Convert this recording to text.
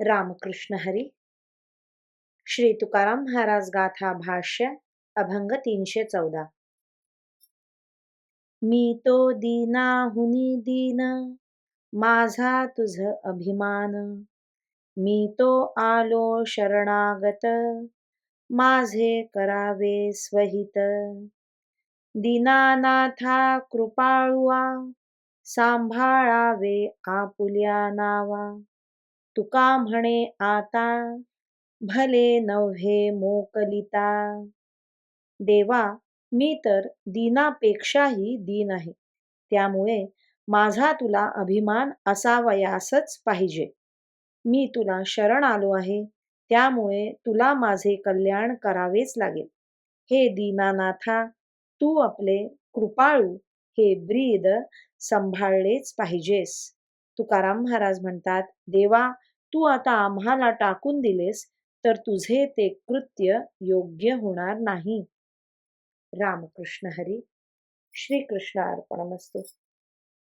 रामकृष्ण हरी. श्री तुकाराम महाराज गाथा भाष्य अभंग 314. मी तो दीनाहुनी दीन, माझा तुझ अभिमान. मी तो आलो शरणागत, माझे करावे स्वहित. दीनानाथा कृपाळुआ, सांभाळावे आपुल्या नावा. तुका म्हणे आता, भले नव्हे मोकलिता. देवा, मी तर दीनापेक्षाही दीन आहे, त्यामुळे माझा तुला अभिमान असावयासच पाहिजे. मी तुला शरण आलो आहे, त्यामुळे तुला माझे कल्याण करावेच लागेल. हे दीनानाथा, तू आपले कृपाळू हे ब्रीद सांभाळलेच पाहिजेस. तुकाराम महाराज म्हणतात, देवा, तू आता आम्हाला टाकून दिलेस तर तुझे ते कृत्य योग्य होणार नाही. रामकृष्ण हरी. श्री कृष्ण अर्पणमस्तु.